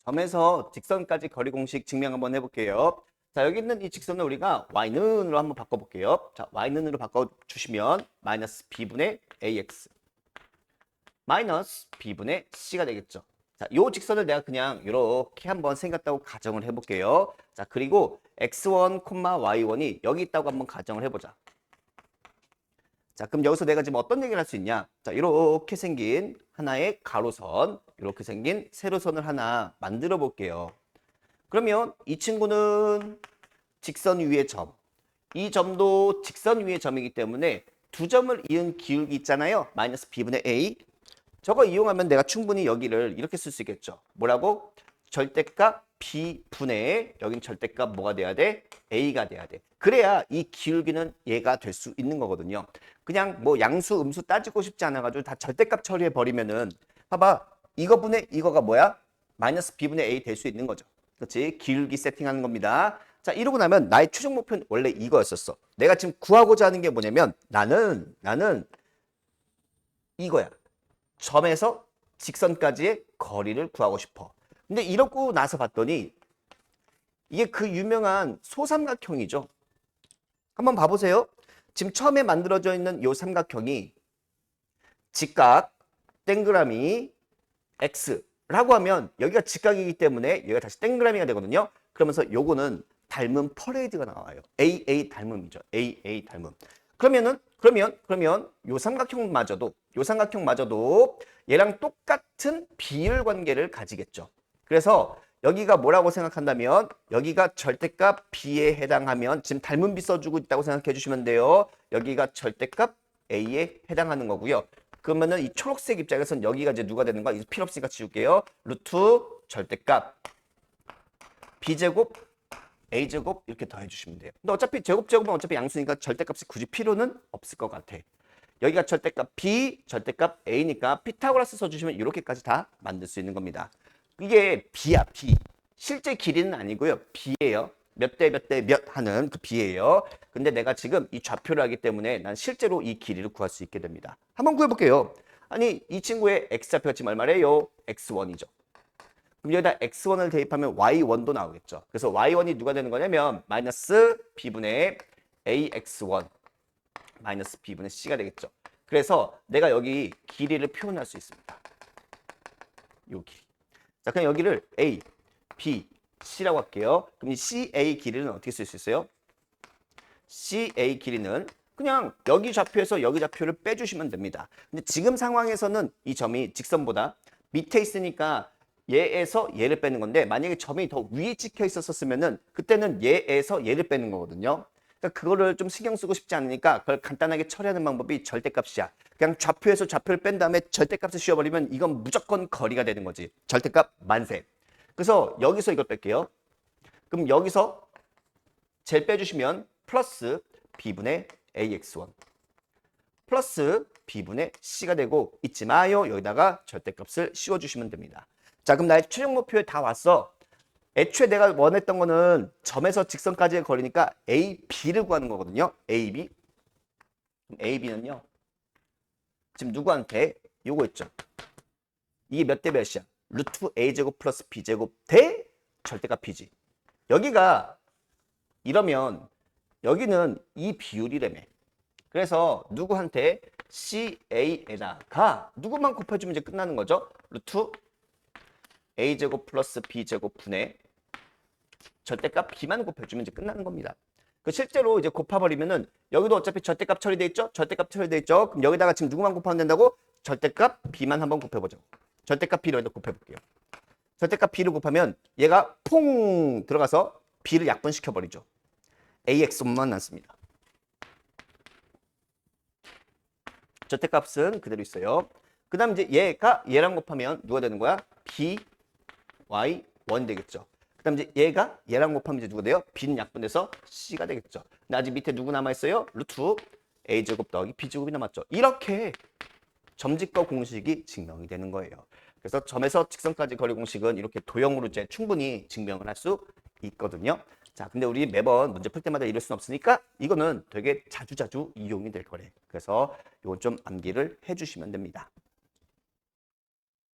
점에서 직선까지 거리 공식 증명 한번 해볼게요. 자, 여기 있는 이 직선을 우리가 y는으로 한번 바꿔볼게요. 자, y는으로 바꿔주시면 마이너스 b분의 ax 마이너스 b분의 c가 되겠죠. 자, 요 직선을 내가 그냥 이렇게 한번 생겼다고 가정을 해볼게요. 자, 그리고 x1, y1이 여기 있다고 한번 가정을 해보자. 자, 그럼 여기서 내가 지금 어떤 얘기를 할 수 있냐? 자, 이렇게 생긴 하나의 가로선, 이렇게 생긴 세로선을 하나 만들어 볼게요. 그러면 이 친구는 직선 위의 점, 이 점도 직선 위의 점이기 때문에 두 점을 이은 기울기 있잖아요. 마이너스 b분의 a. 저거 이용하면 내가 충분히 여기를 이렇게 쓸 수 있겠죠. 뭐라고? 절대값 b분의, 여긴 절대값 뭐가 돼야 돼? a가 돼야 돼. 그래야 이 기울기는 얘가 될 수 있는 거거든요. 그냥 뭐 양수, 음수 따지고 싶지 않아가지고 다 절대값 처리해 버리면은 봐봐. 이거분의 이거가 뭐야? 마이너스 b분의 a 될 수 있는 거죠. 그렇지? 기울기 세팅하는 겁니다. 자, 이러고 나면 나의 최종 목표는 원래 이거였었어. 내가 지금 구하고자 하는 게 뭐냐면 나는 이거야. 점에서 직선까지의 거리를 구하고 싶어. 근데 이러고 나서 봤더니 이게 그 유명한 소삼각형이죠. 한번 봐보세요. 지금 처음에 만들어져 있는 이 삼각형이 직각 동그라미 x라고 하면 여기가 직각이기 때문에 여기가 다시 동그라미가 되거든요. 그러면서 요거는 닮음 퍼레이드가 나와요. AA 닮음이죠. AA 닮음. 그러면 요 삼각형마저도 얘랑 똑같은 비율 관계를 가지겠죠. 그래서 여기가 뭐라고 생각한다면 여기가 절대값 b에 해당하면 지금 닮은 비 써주고 있다고 생각해 주시면 돼요. 여기가 절대값 a에 해당하는 거고요. 그러면은 이 초록색 입장에서는 여기가 이제 누가 되는 거야? 이제 필요 없으니까 지울게요. 루트 절대값 b제곱 a제곱 이렇게 더해 주시면 돼요. 근데 어차피 제곱은 어차피 양수니까 절대값이 굳이 필요는 없을 것 같아. 여기가 절대값 b, 절대값 a니까 피타고라스 써주시면 이렇게까지 다 만들 수 있는 겁니다. 이게 b야, b. 실제 길이는 아니고요. b예요. 몇 대 몇 대 몇 하는 그 b예요. 근데 내가 지금 이 좌표를 하기 때문에 난 실제로 이 길이를 구할 수 있게 됩니다. 한번 구해볼게요. 아니, 이 친구의 x좌표가 지금 얼마래요? x1이죠. 그럼 여기다 x1을 대입하면 y1도 나오겠죠. 그래서 y1이 누가 되는 거냐면 마이너스 b분의 ax1 마이너스 b분의 c가 되겠죠. 그래서 내가 여기 길이를 표현할 수 있습니다. 요 길이. 자, 그냥 여기를 a, b, c라고 할게요. 그럼 이 CA 길이는 어떻게 쓸 수 있어요? CA 길이는 그냥 여기 좌표에서 여기 좌표를 빼주시면 됩니다. 근데 지금 상황에서는 이 점이 직선보다 밑에 있으니까 얘에서 얘를 빼는 건데 만약에 점이 더 위에 찍혀 있었으면은 그때는 얘에서 얘를 빼는 거거든요. 그러니까 그거를 좀 신경 쓰고 싶지 않으니까 그걸 간단하게 처리하는 방법이 절대값이야. 그냥 좌표에서 좌표를 뺀 다음에 절대값을 씌워버리면 이건 무조건 거리가 되는 거지. 절대값 만세. 그래서 여기서 이걸 뺄게요. 그럼 여기서 젤 빼주시면 플러스 b분의 ax1 플러스 b분의 c가 되고 잊지 마요. 여기다가 절대값을 씌워주시면 됩니다. 자, 그럼 나의 최종 목표에 다 왔어. 애초에 내가 원했던 거는 점에서 직선까지의 거리니까 AB를 구하는 거거든요. AB. AB는요. 지금 누구한테? 요거 있죠. 이게 몇 대 몇이야? 루트 A제곱 플러스 B제곱 대 절대값 B지. 여기가 이러면 여기는 이 비율이라며. 그래서 누구한테? CA에다가 누구만 곱해주면 이제 끝나는 거죠. 루트 A제곱 플러스 B제곱 분의 절대값 B만 곱해주면 이제 끝나는 겁니다. 그 실제로 이제 곱해버리면은 여기도 어차피 절대값 처리돼 있죠? 절대값 처리돼 있죠? 그럼 여기다가 지금 누구만 곱하면 된다고? 절대값 B만 한번 곱해보죠. 절대값 B를 여기다 곱해볼게요. 절대값 B를 곱하면 얘가 퐁 들어가서 B를 약분시켜버리죠. AX1만 남습니다. 절대값은 그대로 있어요. 그 다음 이제 얘가 얘랑 곱하면 누가 되는 거야? B, Y1 되겠죠. 그 다음 이제 얘가 얘랑 곱하면 이제 누가 돼요? B는 약분돼서 C가 되겠죠. 근데 아직 밑에 누구 남아있어요? 루트 A제곱 더하기 B제곱이 남았죠. 이렇게 점직거 공식이 증명이 되는 거예요. 그래서 점에서 직선까지 거리 공식은 이렇게 도형으로 이제 충분히 증명을 할 수 있거든요. 자, 근데 우리 매번 문제 풀 때마다 이럴 수는 없으니까 이거는 되게 자주자주 이용이 될 거래. 그래서 이건 좀 암기를 해주시면 됩니다.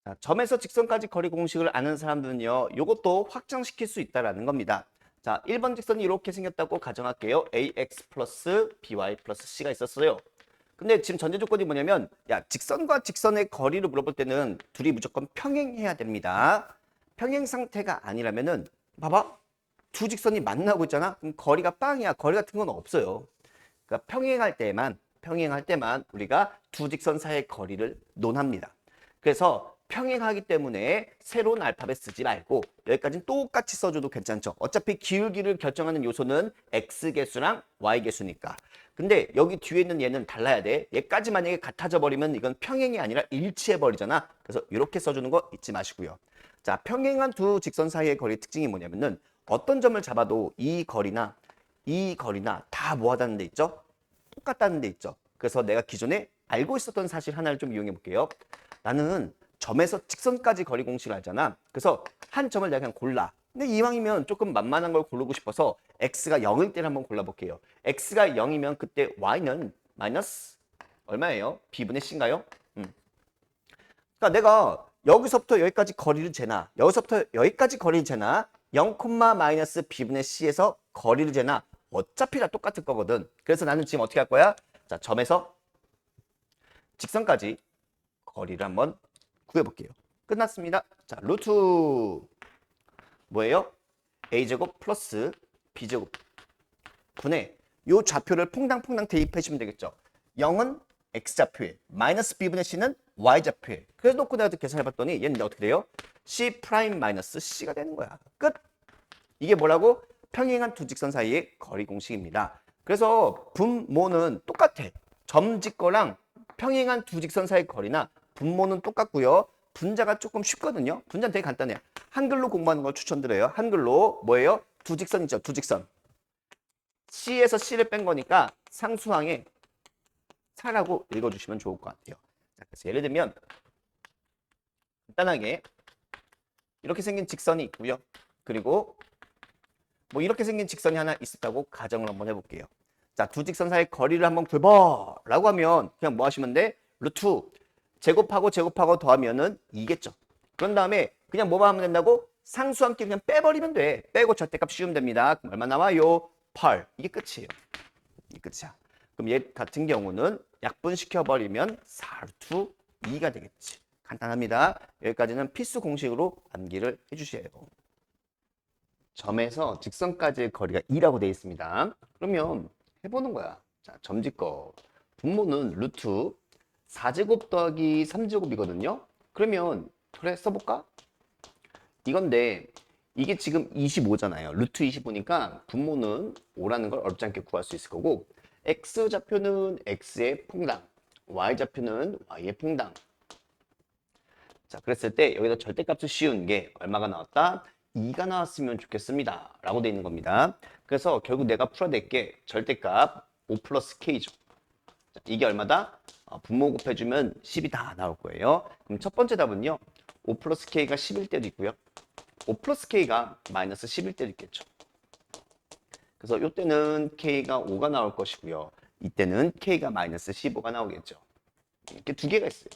자, 점에서 직선까지 거리 공식을 아는 사람들은요, 이것도 확장시킬 수 있다라는 겁니다. 자, 1번 직선이 이렇게 생겼다고 가정할게요. ax 플러스 by 플러스 c가 있었어요. 근데 지금 전제 조건이 뭐냐면, 야, 직선과 직선의 거리를 물어볼 때는 둘이 무조건 평행해야 됩니다. 평행 상태가 아니라면은, 봐봐. 두 직선이 만나고 있잖아? 그럼 거리가 빵이야. 거리 같은 건 없어요. 그러니까 평행할 때만 우리가 두 직선 사이의 거리를 논합니다. 그래서 평행하기 때문에 새로운 알파벳 쓰지 말고 여기까지는 똑같이 써줘도 괜찮죠. 어차피 기울기를 결정하는 요소는 x개수랑 y개수니까. 근데 여기 뒤에 있는 얘는 달라야 돼. 얘까지 만약에 같아져 버리면 이건 평행이 아니라 일치해 버리잖아. 그래서 이렇게 써주는 거 잊지 마시고요. 자, 평행한 두 직선 사이의 거리 특징이 뭐냐면은 어떤 점을 잡아도 이 거리나 다 뭐하다는 데 있죠? 똑같다는 데 있죠. 그래서 내가 기존에 알고 있었던 사실 하나를 좀 이용해 볼게요. 나는 점에서 직선까지 거리 공식을 알잖아. 그래서 한 점을 내가 그냥 골라. 근데 이왕이면 조금 만만한 걸 고르고 싶어서 x가 0일 때를 한번 골라볼게요. x가 0이면 그때 y는 마이너스 얼마예요? b분의 c인가요? 그러니까 내가 여기서부터 여기까지 거리를 재나 여기서부터 여기까지 거리를 재나 0, 마이너스 b분의 c에서 거리를 재나 어차피 다 똑같을 거거든. 그래서 나는 지금 어떻게 할 거야? 자, 점에서 직선까지 거리를 한번 구해볼게요. 끝났습니다. 자, 루트 뭐예요? a제곱 플러스 b제곱 분의 요 좌표를 퐁당퐁당 대입해 주면 되겠죠. 0은 x좌표에 마이너스 b분의 c는 y좌표에. 그래서 놓고 내가 계산해봤더니 얘는 어떻게 돼요? c 프라임 마이너스 c가 되는 거야. 끝. 이게 뭐라고? 평행한 두 직선 사이의 거리 공식입니다. 그래서 분모는 똑같아. 점지 거랑 평행한 두 직선 사이의 거리나 분모는 똑같고요. 분자가 조금 쉽거든요. 분자는 되게 간단해요. 한글로 공부하는 걸 추천드려요. 한글로 뭐예요? 두 직선 있죠. 두 직선. C에서 C를 뺀 거니까 상수항에 4라고 읽어주시면 좋을 것 같아요. 자, 그래서 예를 들면 간단하게 이렇게 생긴 직선이 있고요. 그리고 뭐 이렇게 생긴 직선이 하나 있었다고 가정을 한번 해볼게요. 자, 두 직선 사이의 거리를 한번 구해봐 라고 하면 그냥 뭐 하시면 돼? 루트 제곱하고 더하면은 2겠죠. 그런 다음에 그냥 뭐만 하면 된다고? 상수함께 그냥 빼버리면 돼. 빼고 절대값 씌우면 됩니다. 그럼 얼마 나와요? 8. 이게 끝이에요. 이게 끝이야. 그럼 얘 같은 경우는 약분시켜버리면 4루트 2가 되겠지. 간단합니다. 여기까지는 필수 공식으로 암기를 해주셔야 돼요. 점에서 직선까지의 거리가 2라고 되어 있습니다. 그러면 해보는 거야. 자, 점짓거 분모는 루트 4제곱 더하기 3제곱이거든요. 그러면 그래 써볼까? 이건데 이게 지금 25잖아요. 루트 25니까 분모는 5라는 걸 어렵지 않게 구할 수 있을 거고 x좌표는 x의 퐁당, y좌표는 y의 퐁당. 자, 그랬을 때 여기다 절대값을 씌운 게 얼마가 나왔다? 2가 나왔으면 좋겠습니다. 라고 되어 있는 겁니다. 그래서 결국 내가 풀어낼 게 절대값 5 플러스 k죠. 자, 이게 얼마다? 분모 곱해주면 10이 다 나올 거예요. 그럼 첫 번째 답은요. 5 플러스 k가 10일 때도 있고요. 5 플러스 k가 마이너스 10일 때도 있겠죠. 그래서 이때는 k가 5가 나올 것이고요. 이때는 k가 마이너스 15가 나오겠죠. 이렇게 두 개가 있어요.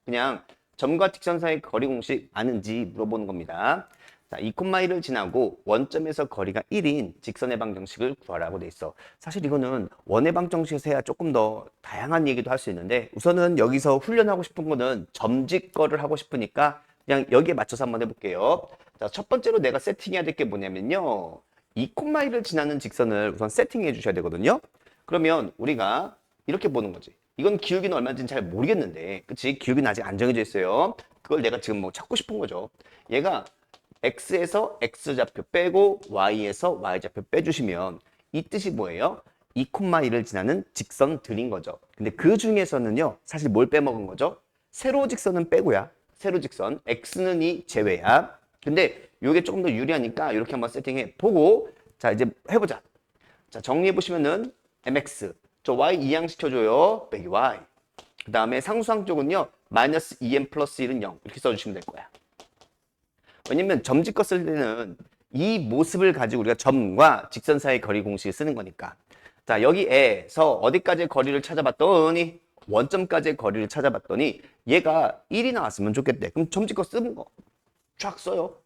그냥 점과 직선 사이 거리 공식 아는지 물어보는 겁니다. 자, 2,1을 지나고 원점에서 거리가 1인 직선의 방정식을 구하라고 돼 있어. 사실 이거는 원의 방정식에서 해야 조금 더 다양한 얘기도 할 수 있는데 우선은 여기서 훈련하고 싶은 거는 점직거를 하고 싶으니까 그냥 여기에 맞춰서 한번 해볼게요. 자, 첫 번째로 내가 세팅해야 될 게 뭐냐면요. 2,1을 지나는 직선을 우선 세팅해 주셔야 되거든요. 그러면 우리가 이렇게 보는 거지. 이건 기울기는 얼마인지는 잘 모르겠는데 그치? 기울기는 아직 안 정해져 있어요. 그걸 내가 지금 뭐 찾고 싶은 거죠. 얘가 x에서 x좌표 빼고 y에서 y좌표 빼주시면 이 뜻이 뭐예요? 2,1을 지나는 직선들인 거죠. 근데 그 중에서는요. 사실 뭘 빼먹은 거죠? 세로 직선은 빼고야. 세로 직선. x는 이 제외야. 근데 이게 조금 더 유리하니까 이렇게 한번 세팅해 보고 자 이제 해보자. 자 정리해 보시면은 mx 저 y 이항시켜줘요. 빼기 y. 그 다음에 상수항 쪽은요. 마이너스 2m 플러스 1은 0 이렇게 써주시면 될 거야. 왜냐면 점짓거 쓸 때는 이 모습을 가지고 우리가 점과 직선 사이의 거리 공식을 쓰는 거니까. 자 여기에서 어디까지의 거리를 찾아봤더니 원점까지의 거리를 찾아봤더니 얘가 1이 나왔으면 좋겠대. 그럼 점집거 쓰는 거 쫙 써요.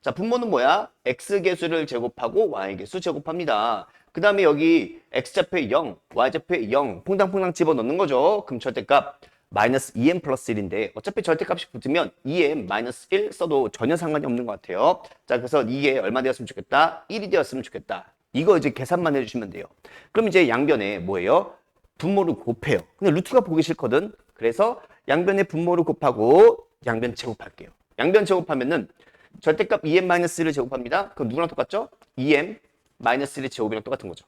자, 분모는 뭐야? x계수를 제곱하고 y계수 제곱합니다. 그 다음에 여기 x좌표에 0, y좌표에 0 퐁당퐁당 집어넣는 거죠. 그럼 절대값 마이너스 2m 플러스 1인데 어차피 절대값이 붙으면 2m 마이너스 1 써도 전혀 상관이 없는 것 같아요. 자, 그래서 이게 얼마 되었으면 좋겠다? 1이 되었으면 좋겠다. 이거 이제 계산만 해주시면 돼요. 그럼 이제 양변에 뭐예요? 분모를 곱해요. 근데 루트가 보기 싫거든. 그래서 양변에 분모를 곱하고 양변 제곱할게요. 양변 제곱하면은 절대값 2m-1을 제곱합니다. 그럼 누구랑 똑같죠? 2m-1의 제곱이랑 똑같은 거죠.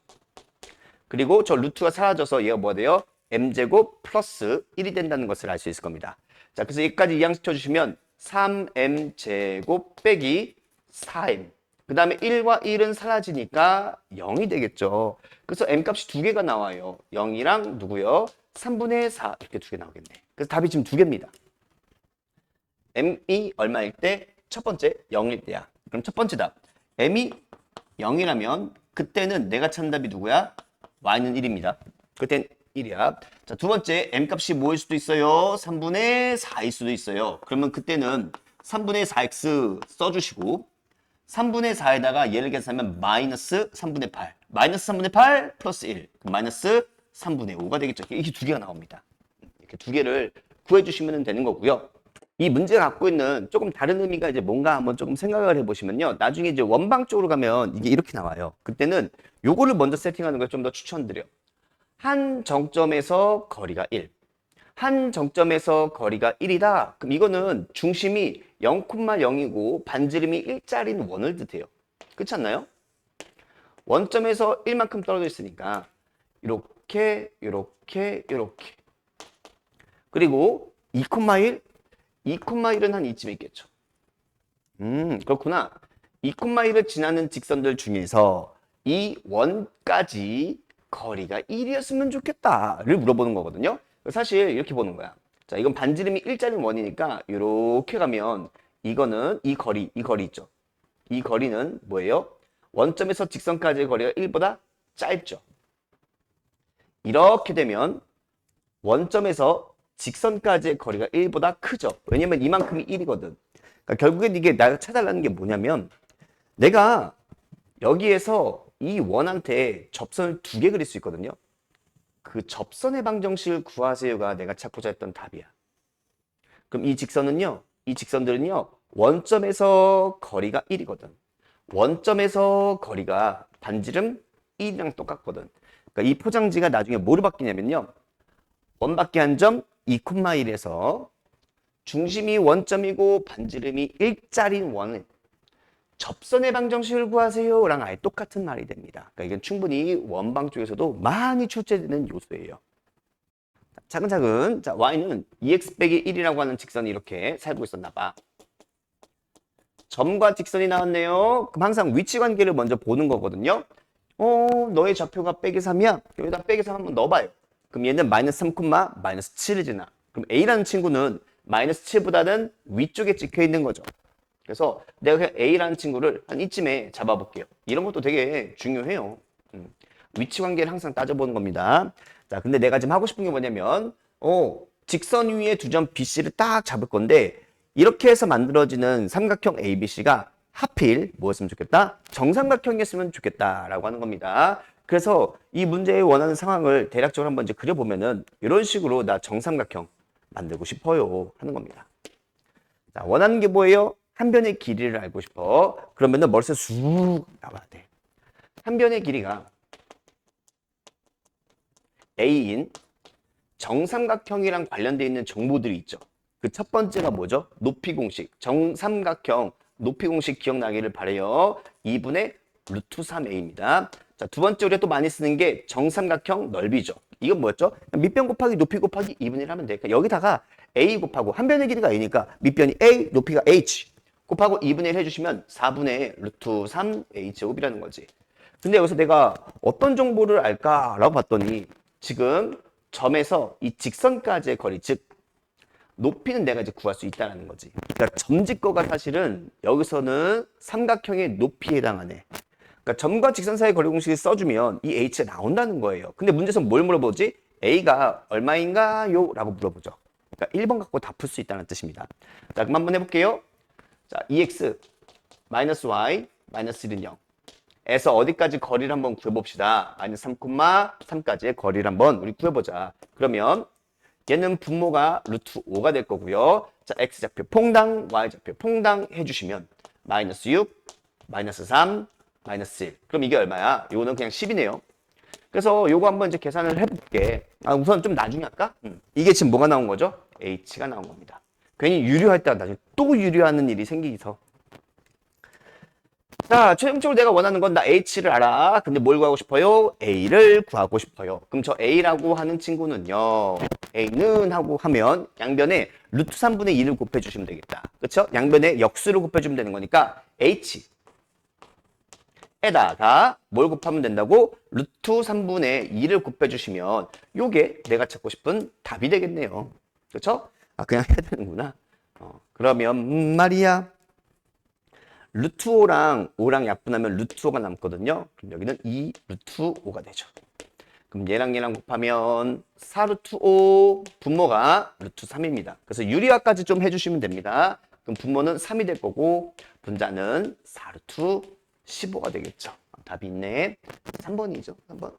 그리고 저 루트가 사라져서 얘가 뭐가 돼요? m제곱 플러스 1이 된다는 것을 알 수 있을 겁니다. 자, 그래서 여기까지 이항시켜 주시면 3m제곱 빼기 4m. 그 다음에 1과 1은 사라지니까 0이 되겠죠. 그래서 m값이 두 개가 나와요. 0이랑 누구요? 3분의 4 이렇게 두 개 나오겠네. 그래서 답이 지금 두 개입니다. m이 얼마일 때? 첫 번째 0일 때야. 그럼 첫 번째 답. m이 0이라면 그때는 내가 찾는 답이 누구야? y는 1입니다. 그땐 1이야. 자, 두 번째 m값이 뭐일 수도 있어요? 3분의 4일 수도 있어요. 그러면 그때는 3분의 4x 써주시고 3분의 4에다가 얘를 계산하면 마이너스 3분의 8. 마이너스 3분의 8 플러스 1. 마이너스 3분의 5가 되겠죠. 이렇게 두 개가 나옵니다. 이렇게 두 개를 구해주시면 되는 거고요. 이 문제가 갖고 있는 조금 다른 의미가 이제 뭔가 한번 조금 생각을 해보시면요. 나중에 이제 원방 쪽으로 가면 이게 이렇게 나와요. 그때는 요거를 먼저 세팅하는 걸 좀 더 추천드려요. 한 정점에서 거리가 1. 한 정점에서 거리가 1이다. 그럼 이거는 중심이 0,0이고 반지름이 1짜리인 원을 뜻해요. 그렇지 않나요? 원점에서 1만큼 떨어져 있으니까 이렇게 이렇게 이렇게 그리고 2,1 2,1은 한 이쯤에 있겠죠. 그렇구나. 2,1을 지나는 직선들 중에서 이 원까지 거리가 1이었으면 좋겠다를 물어보는 거거든요. 사실 이렇게 보는 거야. 자, 이건 반지름이 1짜리 원이니까 이렇게 가면 이거는 이 거리 있죠. 이 거리는 뭐예요? 원점에서 직선까지의 거리가 1보다 짧죠. 이렇게 되면 원점에서 직선까지의 거리가 1보다 크죠. 왜냐면 이만큼이 1이거든. 그러니까 결국엔 이게 내가 찾아달라는 게 뭐냐면 내가 여기에서 이 원한테 접선을 두 개 그릴 수 있거든요. 그 접선의 방정식을 구하세요가 내가 찾고자 했던 답이야. 그럼 이 직선은요, 이 직선들은요, 원점에서 거리가 1이거든. 원점에서 거리가 반지름 1이랑 똑같거든. 그러니까 이 포장지가 나중에 뭐로 바뀌냐면요. 원밖에 한 점 2,1에서 중심이 원점이고 반지름이 1짜리인 원은 접선의 방정식을 구하세요랑 아예 똑같은 말이 됩니다. 그러니까 이건 충분히 원방 쪽에서도 많이 출제되는 요소예요. 차근차근. 자, y는 2x 빼기 1이라고 하는 직선이 이렇게 살고 있었나 봐. 점과 직선이 나왔네요. 그럼 항상 위치 관계를 먼저 보는 거거든요. 너의 좌표가 빼기 3이야. 여기다 빼기 3 한번 넣어봐요. 그럼 얘는 마이너스 3, 마이너스 7을 지나. 그럼 A라는 친구는 마이너스 7보다는 위쪽에 찍혀 있는 거죠. 그래서 내가 그냥 A라는 친구를 한 이쯤에 잡아볼게요. 이런 것도 되게 중요해요. 위치 관계를 항상 따져보는 겁니다. 자, 근데 내가 지금 하고 싶은 게 뭐냐면, 직선 위에 두 점 BC를 딱 잡을 건데, 이렇게 해서 만들어지는 삼각형 ABC가 하필 뭐였으면 좋겠다? 정삼각형이었으면 좋겠다라고 하는 겁니다. 그래서 이 문제에 원하는 상황을 대략적으로 한번 이제 그려보면은 이런 식으로 나 정삼각형 만들고 싶어요 하는 겁니다. 자, 원하는 게 뭐예요? 한 변의 길이를 알고 싶어. 그러면은 머릿속에 쑥 나와야 돼. 한 변의 길이가 A인 정삼각형이랑 관련되어 있는 정보들이 있죠. 그 첫 번째가 뭐죠? 높이 공식. 정삼각형 높이 공식 기억나기를 바라요. 2분의 루트 3a입니다. 자, 두 번째 우리가 또 많이 쓰는 게 정삼각형 넓이죠. 이건 뭐였죠? 밑변 곱하기 높이 곱하기 2분의 1 하면 돼. 그러니까 여기다가 a 곱하고 한 변의 길이가 a니까 밑변이 a, 높이가 h 곱하고 2분의 1 해주시면 4분의 루트 3a 제곱이라는 거지. 근데 여기서 내가 어떤 정보를 알까라고 봤더니 지금 점에서 이 직선까지의 거리, 즉 높이는 내가 이제 구할 수 있다는 거지. 그러니까 점직거가 사실은 여기서는 삼각형의 높이에 해당하네. 그러니까 점과 직선 사이의 거리 공식을 써주면 이 h가 나온다는 거예요. 근데 문제에서 뭘 물어보지? A가 얼마인가요? 라고 물어보죠. 그러니까 1번 갖고 다 풀 수 있다는 뜻입니다. 자, 그럼 한번 해볼게요. 자, 2x 마이너스 y 마이너스 1은 0. 에서 어디까지 거리를 한번 구해봅시다. 마이너스 3,3까지의 거리를 한번 우리 구해보자. 그러면 얘는 분모가 루트 5가 될 거고요. 자, x좌표 퐁당, y좌표 퐁당 해주시면 마이너스 6, 마이너스 3, 마이너스 1. 그럼 이게 얼마야? 이거는 그냥 10이네요. 그래서 요거 한번 이제 계산을 해볼게. 우선 좀 나중에 할까? 이게 지금 뭐가 나온 거죠? h가 나온 겁니다. 괜히 유료할 때가 나중에 또 유료하는 일이 생기서. 자, 최종적으로 내가 원하는 건 나 h를 알아. 근데 뭘 구하고 싶어요? a를 구하고 싶어요. 그럼 저 a라고 하는 친구는요. a는 하고 하면 양변에 루트 3분의 2를 곱해주시면 되겠다. 그쵸? 양변에 역수를 곱해주면 되는 거니까 h 에다가 뭘 곱하면 된다고? 루트 3분의 2를 곱해주시면 요게 내가 찾고 싶은 답이 되겠네요. 그쵸? 그냥 해야 되는구나. 그러면 말이야. 루트 5랑 5랑 약분하면 루트 5가 남거든요. 그럼 여기는 2 루트 5가 되죠. 그럼 얘랑 얘랑 곱하면 4 루트 5 분모가 루트 3입니다. 그래서 유리화까지 좀 해주시면 됩니다. 그럼 분모는 3이 될 거고 분자는 4 루트 15가 되겠죠. 답이 있네. 3번이죠. 3번.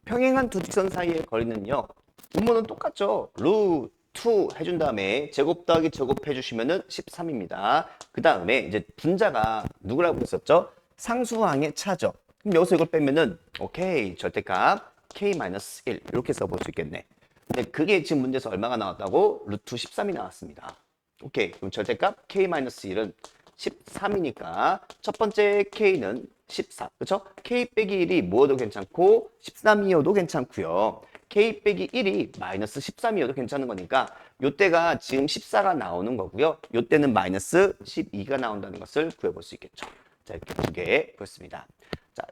평행한 두 직선 사이의 거리는요. 분모는 똑같죠. 루트 해준 다음에 제곱 더하기 제곱 해주시면은 13입니다. 그 다음에 이제 분자가 누구라고 했었죠? 상수항의 차죠. 그럼 여기서 이걸 빼면은 오케이 절대값 k-1 이렇게 써볼 수 있겠네. 근데 그게 지금 문제에서 얼마가 나왔다고? 루트 13이 나왔습니다. 오케이 그럼 절대값 k-1은 13이니까 첫 번째 k는 14 그쵸? k 빼기 1이 뭐여도 괜찮고 13이어도 괜찮고요. k 빼기 1이 마이너스 13이어도 괜찮은 거니까 요때가 지금 14가 나오는 거고요. 요때는 마이너스 12가 나온다는 것을 구해볼 수 있겠죠. 자 이렇게 두 개 보였습니다. 자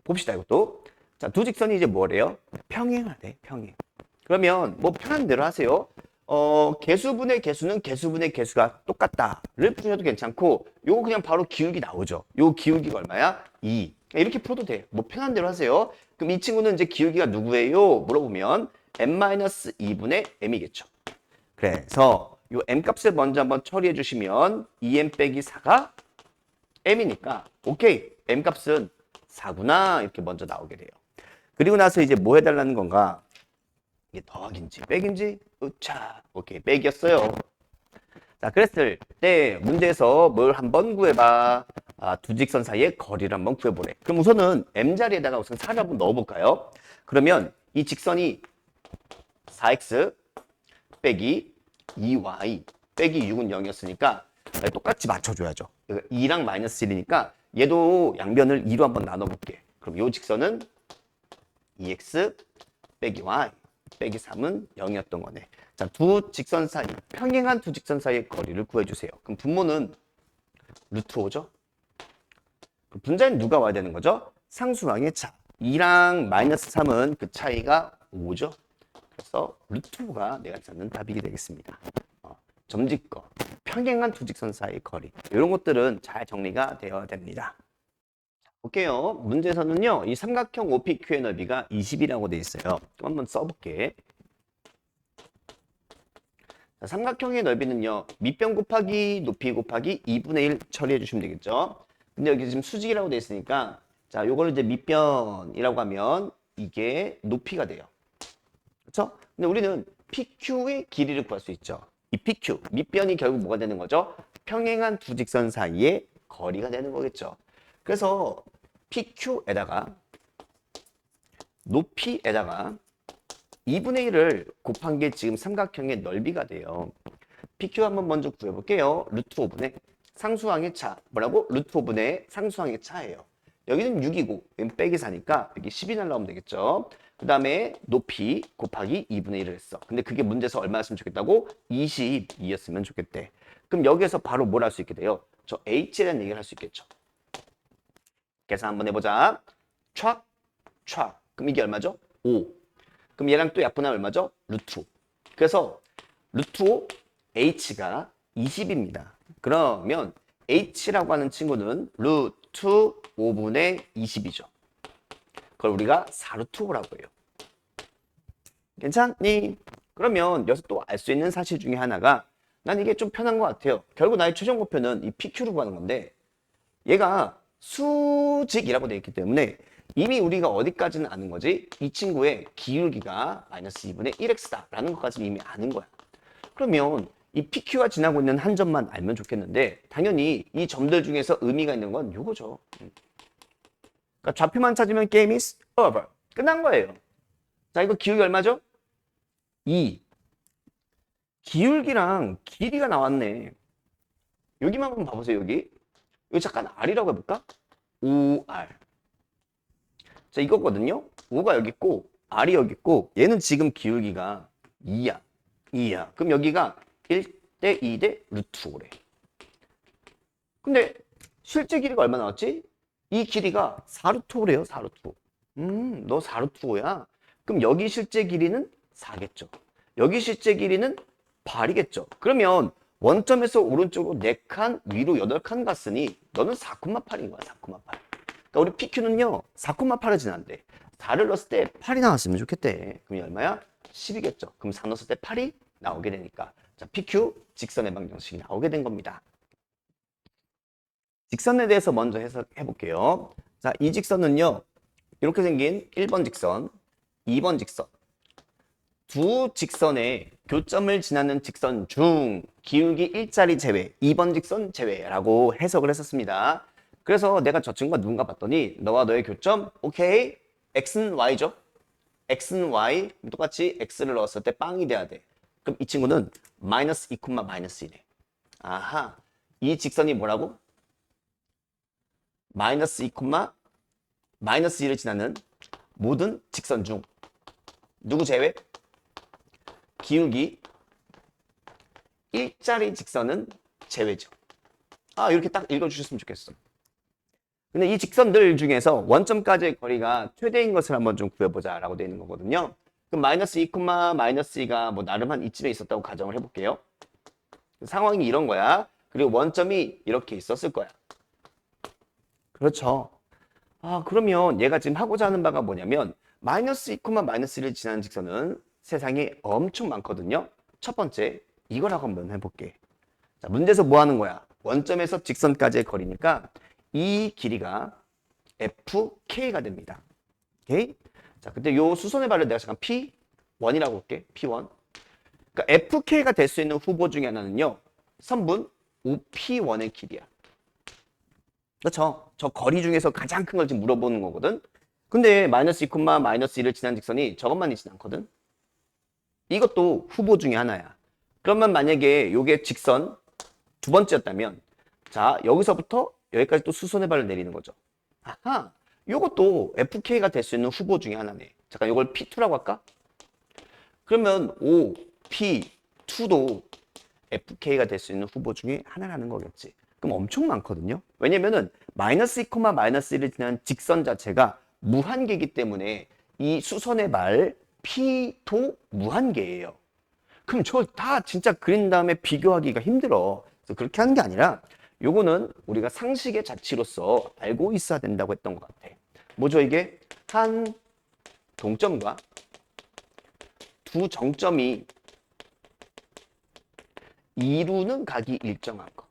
봅시다 이것도. 자 두 직선이 이제 뭐래요? 평행하대 평행. 그러면 뭐 편한 대로 하세요. 개수분의 개수는 개수분의 개수가 똑같다를 푸셔도 괜찮고 요거 그냥 바로 기울기 나오죠. 요 기울기가 얼마야? 2. 이렇게 풀어도 돼. 뭐 편한 대로 하세요. 그럼 이 친구는 이제 기울기가 누구예요? 물어보면 m-2분의 m이겠죠. 그래서 요 m 값을 먼저 한번 처리해 주시면 2m 빼기 4가 m이니까 오케이 m 값은 4구나 이렇게 먼저 나오게 돼요. 그리고 나서 이제 뭐 해달라는 건가? 이게 더하기인지 빼기인지 으차 오케이 빼기였어요. 자 그랬을 때 문제에서 뭘 한번 구해봐. 두 직선 사이의 거리를 한번 구해보래. 그럼 우선은 m 자리에다가 우선 4를 한번 넣어볼까요? 그러면 이 직선이 4x 빼기 2y 빼기 6은 0이었으니까 똑같이 맞춰줘야죠. 2랑 마이너스 1이니까 얘도 양변을 2로 한번 나눠볼게. 그럼 이 직선은 2x 빼기 y 빼기 3은 0이었던 거네. 자, 두 직선 사이, 평행한 두 직선 사이의 거리를 구해주세요. 그럼 분모는 루트 5죠? 그럼 분자는 누가 와야 되는 거죠? 상수항의 차. 2랑 마이너스 3은 그 차이가 5죠? 그래서 루트 5가 내가 찾는 답이 되겠습니다. 점집거, 평행한 두 직선 사이의 거리. 이런 것들은 잘 정리가 되어야 됩니다. 볼게요. 문제에서는요, 이 삼각형 OPQ의 넓이가 20이라고 되어 있어요. 그럼 한번 써볼게. 자, 삼각형의 넓이는요, 밑변 곱하기 높이 곱하기 2분의 1 처리해 주시면 되겠죠. 근데 여기 지금 수직이라고 되어 있으니까, 자, 요거를 이제 밑변이라고 하면 이게 높이가 돼요. 그렇죠? 근데 우리는 PQ의 길이를 구할 수 있죠. 이 PQ, 밑변이 결국 뭐가 되는 거죠? 평행한 두 직선 사이의 거리가 되는 거겠죠. 그래서 PQ에다가 높이에다가 2분의 1을 곱한 게 지금 삼각형의 넓이가 돼요. PQ 한번 먼저 구해볼게요. 루트 5분의 상수항의 차. 뭐라고? 루트 5분의 상수항의 차예요. 여기는 6이고 여기는 빼기 4니까 여기 10이 날라오면 되겠죠. 그 다음에 높이 곱하기 2분의 1을 했어. 근데 그게 문제에서 얼마였으면 좋겠다고? 22였으면 좋겠대. 그럼 여기에서 바로 뭘 할 수 있게 돼요? 저 H에 대한 얘기를 할 수 있겠죠. 계산 한번 해보자. 촥, 촥. 그럼 이게 얼마죠? 5. 그럼 얘랑 또 약분하면 얼마죠? 루트 5. 그래서 루트 5, H가 20입니다. 그러면 H라고 하는 친구는 루트 5분의 20이죠. 그걸 우리가 4루트 5라고 해요. 괜찮니? 그러면 여기서 또 알 수 있는 사실 중에 하나가 난 이게 좀 편한 것 같아요. 결국 나의 최종 목표는 이 PQ로 가는 건데 얘가 수직이라고 되어 있기 때문에 이미 우리가 어디까지는 아는 거지? 이 친구의 기울기가 마이너스 2분의 1x다 라는 것까지 이미 아는 거야. 그러면 이 PQ가 지나고 있는 한 점만 알면 좋겠는데 당연히 이 점들 중에서 의미가 있는 건 요거죠. 그러니까 좌표만 찾으면 게임 is over. 끝난 거예요. 자, 이거 기울기 얼마죠? 2. 기울기랑 길이가 나왔네. 여기만 한번 봐보세요, 여기. 여기 잠깐 R이라고 해볼까? 5R. 자, 이거거든요. 5가 여기 있고, R이 여기 있고, 얘는 지금 기울기가 2야. 2야. 그럼 여기가 1대 2대 루트 5래. 근데 실제 길이가 얼마 나왔지? 이 길이가 4루트 5래요, 4루트 5. 너 4루트 5야? 그럼 여기 실제 길이는 4겠죠. 여기 실제 길이는 8이겠죠. 그러면 원점에서 오른쪽으로 4칸, 위로 8칸 갔으니 너는 4,8인 거야, 4,8. 그러니까 우리 PQ는요, 4,8을 지났는데 4를 넣었을 때 8이 나왔으면 좋겠대. 그럼 얼마야? 10이겠죠. 그럼 4 넣었을 때 8이 나오게 되니까 자, PQ 직선의 방정식이 나오게 된 겁니다. 직선에 대해서 먼저 해석해 볼게요. 자, 이 직선은요, 이렇게 생긴 1번 직선, 2번 직선. 두 직선의 교점을 지나는 직선 중 기울기 1짜리 제외, 2번 직선 제외라고 해석을 했었습니다. 그래서 내가 저 친구가 누군가 봤더니 너와 너의 교점, 오케이, x는 y죠. x는 y, 똑같이 x를 넣었을 때 빵이 돼야 돼. 그럼 이 친구는 마이너스 2, 마이너스 1이네. 아하, 이 직선이 뭐라고? 마이너스 2, 마이너스 1을 지나는 모든 직선 중 누구 제외? 기울기 1짜리 직선은 제외죠. 아, 이렇게 딱 읽어주셨으면 좋겠어. 근데 이 직선들 중에서 원점까지의 거리가 최대인 것을 한번 좀 구해보자 라고 되어 있는 거거든요. 그럼 마이너스 2, 마이너스 2가 뭐 나름 한 이쯤에 있었다고 가정을 해볼게요. 상황이 이런 거야. 그리고 원점이 이렇게 있었을 거야. 그렇죠. 아, 그러면 얘가 지금 하고자 하는 바가 뭐냐면 마이너스 2, 마이너스 1을 지나는 직선은 세상에 엄청 많거든요. 첫 번째, 이거라고 한번 해볼게. 자, 문제에서 뭐 하는 거야? 원점에서 직선까지의 거리니까 이 길이가 FK가 됩니다. 오케이? 자, 근데 요 수선의 발을 내가 잠깐 P1이라고 할게. P1. 그러니까 FK가 될 수 있는 후보 중에 하나는요. 선분 OP1의 길이야. 그렇죠? 저 거리 중에서 가장 큰 걸 지금 물어보는 거거든. 근데 마이너스 2, 마이너스 1을 지난 직선이 저것만 있진 않거든. 이것도 후보 중에 하나야. 그러면 만약에 요게 직선 두 번째였다면 자, 여기서부터 여기까지 또 수선의 발을 내리는 거죠. 아하, 요것도 FK가 될 수 있는 후보 중에 하나네. 잠깐 요걸 P2라고 할까? 그러면 O, P2도 FK가 될 수 있는 후보 중에 하나라는 거겠지. 그럼 엄청 많거든요. 왜냐면은 마이너스 2, 마이너스 1을 지난 직선 자체가 무한계이기 때문에 이 수선의 발 P도 무한계예요. 그럼 저 다 진짜 그린 다음에 비교하기가 힘들어. 그래서 그렇게 하는 게 아니라 요거는 우리가 상식의 자치로서 알고 있어야 된다고 했던 것 같아. 뭐죠 이게? 한 동점과 두 정점이 이루는 각이 일정한 거.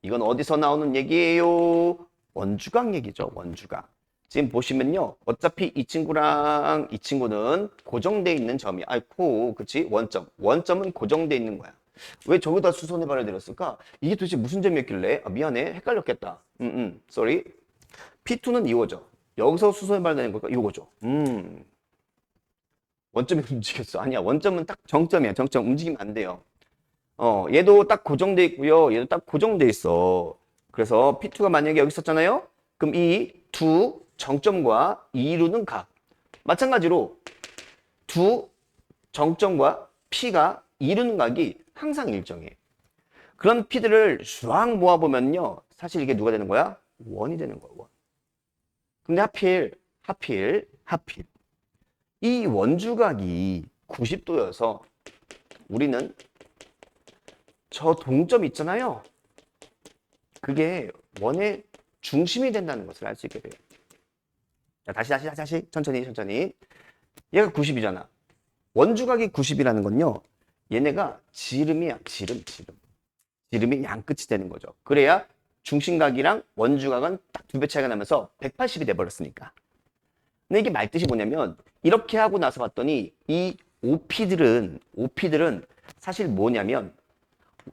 이건 어디서 나오는 얘기예요? 원주각 얘기죠. 원주각. 지금 보시면요. 어차피 이 친구랑 이 친구는 고정돼 있는 점이 아이코 그치? 원점. 원점은 고정돼 있는 거야. 왜 저기다 수선의 발을 내렸을까? 이게 도대체 무슨 점이었길래? 아, 미안해. 헷갈렸겠다. sorry. P2는 이거죠. 여기서 수선의 발을 내는 걸까? 이거죠. 원점이 움직였어. 아니야. 원점은 딱 정점이야. 정점. 움직이면 안 돼요. 얘도 딱 고정돼 있고요. 얘도 딱 고정돼 있어. 그래서 P2가 만약에 여기 있었잖아요. 그럼 이 두 정점과 이루는 각. 마찬가지로 두 정점과 P가 이루는 각이 항상 일정해. 그런 P들을 쫙 모아보면요. 사실 이게 누가 되는 거야? 원이 되는 거야. 원. 근데 하필 이 원주각이 90도여서 우리는 저 동점 있잖아요. 그게 원의 중심이 된다는 것을 알 수 있게 돼요. 자, 다시 천천히. 얘가 90이잖아. 원주각이 90이라는 건요. 얘네가 지름이야. 지름이 양끝이 되는 거죠. 그래야 중심각이랑 원주각은 딱 2배 차이가 나면서 180이 돼버렸으니까. 근데 이게 말뜻이 뭐냐면 이렇게 하고 나서 봤더니 이 OP들은 사실 뭐냐면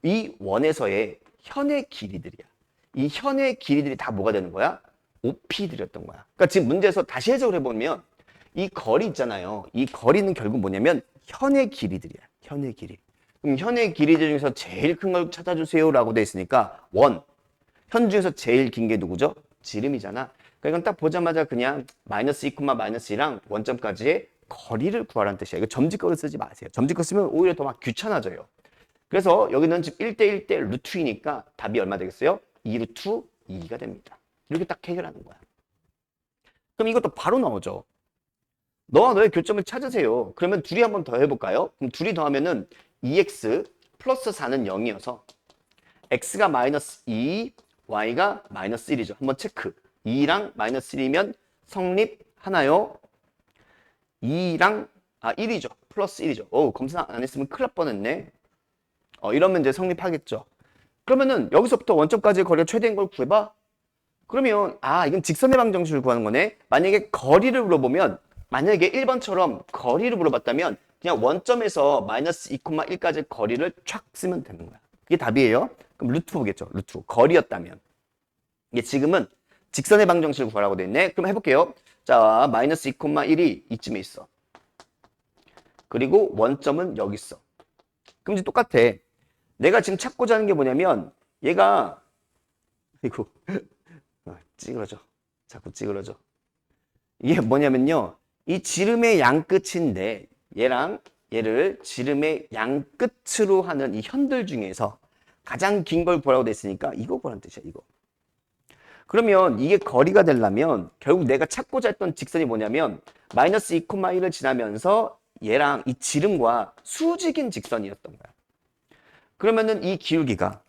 이 원에서의 현의 길이들이야. 이 현의 길이들이 다 뭐가 되는 거야? OP들이었던 거야. 그러니까 지금 문제에서 다시 해석을 해보면 이 거리 있잖아요. 이 거리는 결국 뭐냐면 현의 길이들이야. 현의 길이. 그럼 현의 길이들 중에서 제일 큰 걸 찾아주세요라고 돼 있으니까 원. 현 중에서 제일 긴 게 누구죠? 지름이잖아. 그러니까 이건 딱 보자마자 그냥 마이너스 2, 마이너스 2랑 원점까지의 거리를 구하라는 뜻이야. 이거 점집거를 쓰지 마세요. 점집거 쓰면 오히려 더 막 귀찮아져요. 그래서 여기는 지금 1대 1대 루트 2니까 답이 얼마 되겠어요? 2 루트 2가 됩니다. 이렇게 딱 해결하는 거야. 그럼 이것도 바로 나오죠. 너와 너의 교점을 찾으세요. 그러면 둘이 한번 더 해볼까요? 그럼 둘이 더하면은 2x 플러스 4는 0이어서 x가 마이너스 2, y가 마이너스 1이죠. 한번 체크. 2랑 마이너스 1이면 성립하나요? 2랑 1이죠. 플러스 1이죠. 오, 검사 안 했으면 큰일 날 뻔했네. 이러면 이제 성립하겠죠. 그러면은 여기서부터 원점까지의 거리가 최대인 걸 구해봐. 그러면 이건 직선의 방정식을 구하는 거네. 만약에 거리를 물어보면 만약에 1번처럼 거리를 물어봤다면 그냥 원점에서 마이너스 2,1까지의 거리를 촥 쓰면 되는 거야. 이게 답이에요. 그럼 루트 보겠죠. 루트. 거리였다면. 이게 지금은 직선의 방정식을 구하라고 돼 있네. 그럼 해볼게요. 자, 마이너스 2,1이 이쯤에 있어. 그리고 원점은 여기 있어. 그럼 이제 똑같아. 내가 지금 찾고자 하는 게 뭐냐면 얘가 이거 찌그러져. 자꾸 찌그러져. 이게 뭐냐면요. 이 지름의 양끝인데 얘랑 얘를 지름의 양끝으로 하는 이 현들 중에서 가장 긴 걸 구하라고 돼 있으니까 이거 구하는 뜻이야. 이거. 그러면 이게 거리가 되려면 결국 내가 찾고자 했던 직선이 뭐냐면 마이너스 2,1을 지나면서 얘랑 이 지름과 수직인 직선이었던 거야. 그러면은 이 기울기가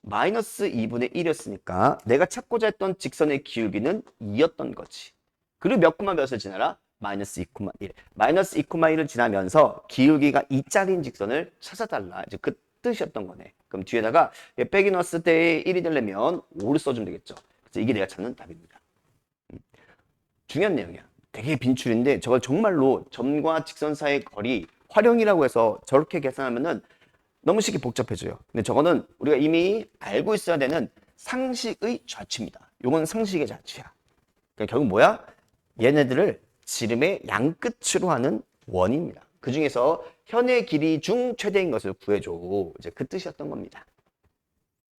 마이너스 2분의 1이었으니까 내가 찾고자 했던 직선의 기울기는 2였던 거지. 그리고 몇 콤마 몇을 지나라? 마이너스 2,1. 마이너스 2,1을 지나면서 기울기가 2짜리인 직선을 찾아달라. 이제 그 뜻이었던 거네. 그럼 뒤에다가 빼기 넣었을 때 1이 되려면 5를 써주면 되겠죠. 그래서 이게 내가 찾는 답입니다. 중요한 내용이야. 되게 빈출인데 저걸 정말로 점과 직선 사이의 거리 활용이라고 해서 저렇게 계산하면은 너무 쉽게 복잡해져요. 근데 저거는 우리가 이미 알고 있어야 되는 상식의 자취입니다. 요건 상식의 자취야. 그러니까 결국 뭐야? 얘네들을 지름의 양끝으로 하는 원입니다. 그 중에서 현의 길이 중 최대인 것을 구해줘. 이제 그 뜻이었던 겁니다.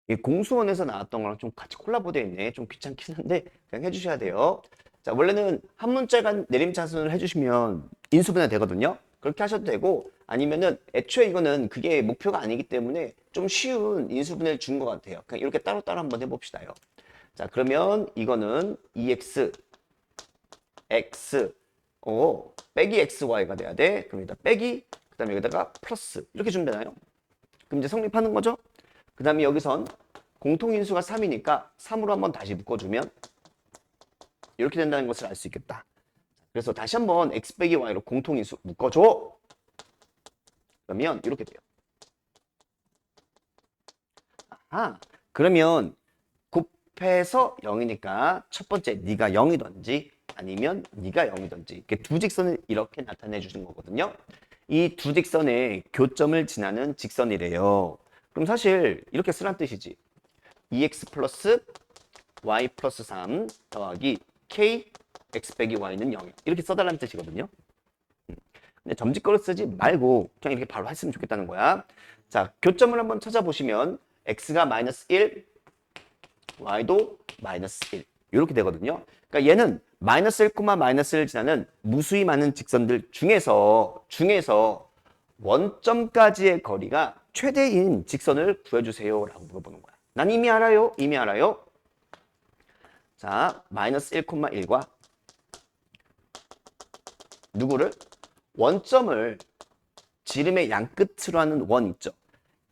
이 공수원에서 나왔던 거랑 좀 같이 콜라보되어 있네. 좀 귀찮긴 한데 그냥 해주셔야 돼요. 자, 원래는 한 문자간 내림차순을 해주시면 인수분해 되거든요. 그렇게 하셔도 되고 아니면은 애초에 이거는 그게 목표가 아니기 때문에 좀 쉬운 인수분해를 준 것 같아요. 그냥 이렇게 따로따로 한번 해봅시다요. 자, 그러면 이거는 2x x 빼기 xy가 돼야 돼. 그럼 여기다 빼기 그 다음에 여기다가 플러스 이렇게 주면 되나요? 그럼 이제 성립하는 거죠. 그 다음에 여기선 공통인수가 3이니까 3으로 한번 다시 묶어주면 이렇게 된다는 것을 알 수 있겠다. 그래서 다시 한번 x 빼기 y로 공통인수 묶어줘. 그러면 이렇게 돼요. 그러면 곱해서 0이니까 첫 번째 네가 0이든지 아니면 네가 0이든지 이렇게 두 직선을 이렇게 나타내 주는 거거든요. 이 두 직선의 교점을 지나는 직선이래요. 그럼 사실 이렇게 쓰란 뜻이지. 2x 플러스 y 플러스 3 더하기 k x 빼기 y는 0 이렇게 써달라는 뜻이거든요. 근데 점집거를 쓰지 말고 그냥 이렇게 바로 했으면 좋겠다는 거야. 자, 교점을 한번 찾아보시면 x가 마이너스 1, y도 마이너스 1 이렇게 되거든요. 그러니까 얘는 마이너스 1, 마이너스 1을 지나는 무수히 많은 직선들 중에서 원점까지의 거리가 최대인 직선을 구해주세요 라고 물어보는 거야. 난 이미 알아요. 이미 알아요. 자, 마이너스 1,1과 누구를? 원점을 지름의 양끝으로 하는 원 있죠.